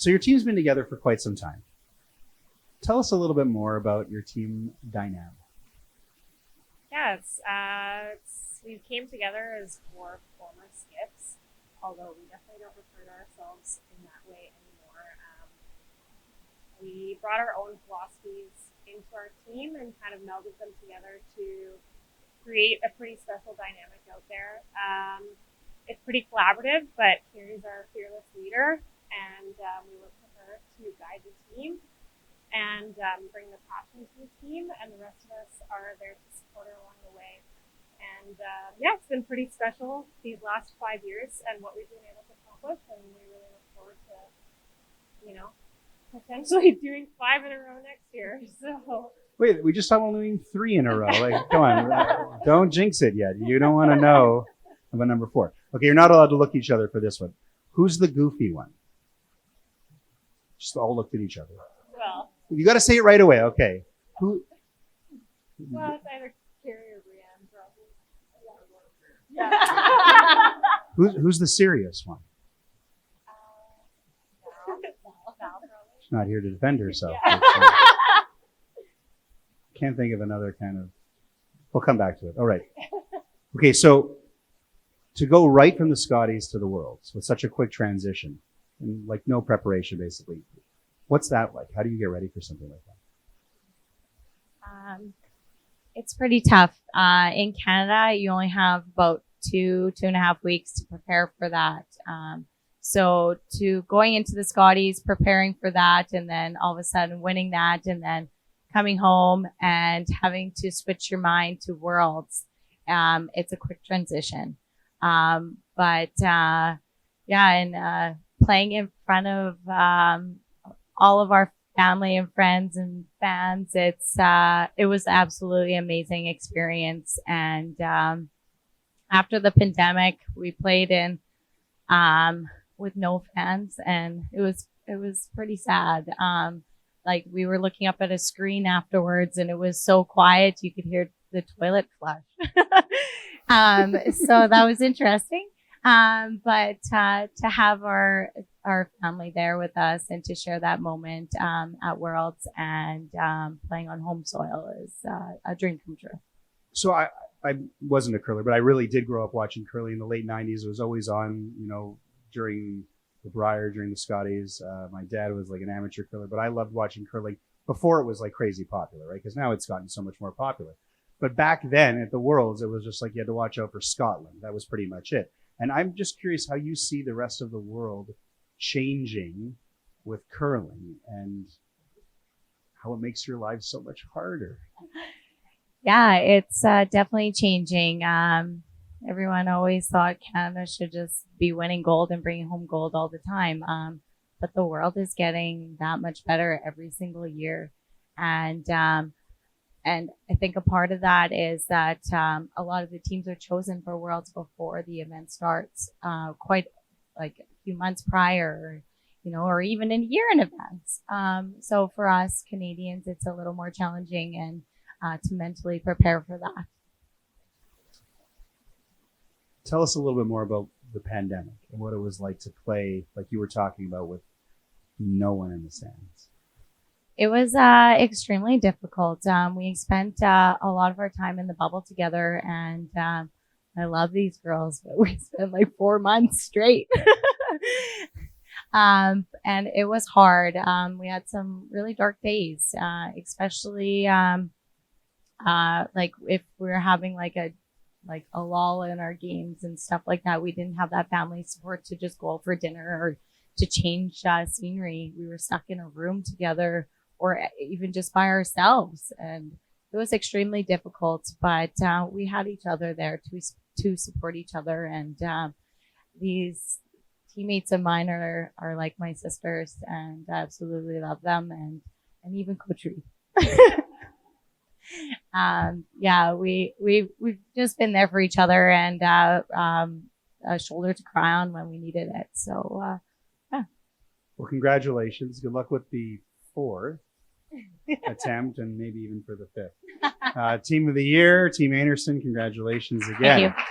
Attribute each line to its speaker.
Speaker 1: So your team's been together for quite some time. Tell us a little bit more about your team dynamic.
Speaker 2: Yeah, we came together as four former skips, although we definitely don't refer to ourselves in that way anymore. We brought our own philosophies into our team and kind of melded them together to create a pretty special dynamic out there. It's pretty collaborative, but Carrie's our fearless leader, and we work with her to guide the team and bring the passion to the team, and the rest of us are there to support her along the way. And it's been pretty special these last 5 years and what we've been able to accomplish, and we really look forward to, potentially doing 5 in a row next year. So.
Speaker 1: Wait, we just talked about doing 3 in a row. Like, come on, don't jinx it yet. You don't want to know about number 4. Okay, you're not allowed to look at each other for this one. Who's the goofy one? Just all looked at each other.
Speaker 2: Well.
Speaker 1: You got to say it right away. Okay. Who?
Speaker 2: Well, it's either Carrie or Brienne, probably. Yeah.
Speaker 1: Who's the serious one?
Speaker 2: Val, probably.
Speaker 1: She's not here to defend herself.
Speaker 2: Yeah.
Speaker 1: Can't think of another kind of. We'll come back to it. All right. Okay, so to go right from the Scotties to the Worlds with such a quick transition and like no preparation, basically. What's that like? How do you get ready for something like that?
Speaker 3: It's pretty tough. In Canada, you only have about 2.5 weeks to prepare for that. So to going into the Scotties, preparing for that, and then all of a sudden winning that, and then coming home and having to switch your mind to Worlds, it's a quick transition. And playing in front of all of our family and friends and fans, it was absolutely amazing experience. And after the pandemic, we played in with no fans, and it was pretty sad. Like, we were looking up at a screen afterwards, and it was so quiet you could hear the toilet flush. So that was interesting. But to have our family there with us and to share that moment at Worlds and playing on home soil is a dream come true.
Speaker 1: So I wasn't a curler, but I really did grow up watching curling in the late 90s. It was always on, during the Brier, during the Scotties. My dad was like an amateur curler, but I loved watching curling before it was like crazy popular, right? Because now it's gotten so much more popular. But back then at the Worlds, it was just like you had to watch out for Scotland. That was pretty much it. And I'm just curious how you see the rest of the world changing with curling and how it makes your life so much harder.
Speaker 3: Yeah, it's definitely changing. Everyone always thought Canada should just be winning gold and bringing home gold all the time. But the world is getting that much better every single year. And I think a part of that is that a lot of the teams are chosen for Worlds before the event starts, quite like a few months prior, or even a year in advance. So for us Canadians, it's a little more challenging and to mentally prepare for that.
Speaker 1: Tell us a little bit more about the pandemic and what it was like to play, like you were talking about, with no one in the stands.
Speaker 3: It was extremely difficult. We spent a lot of our time in the bubble together, and I love these girls, but we spent like 4 months straight. And it was hard. We had some really dark days, especially like if we were having like a lull in our games and stuff like that. We didn't have that family support to just go out for dinner or to change scenery. We were stuck in a room together, or even just by ourselves. And it was extremely difficult, but we had each other there to support each other. And these teammates of mine are like my sisters, and I absolutely love them, and even Coach Reed. We've just been there for each other, and a shoulder to cry on when we needed it. So, yeah.
Speaker 1: Well, congratulations. Good luck with the 4th attempt, and maybe even for the 5th. Team of the Year, Team Einarson, congratulations again.
Speaker 3: Thank you.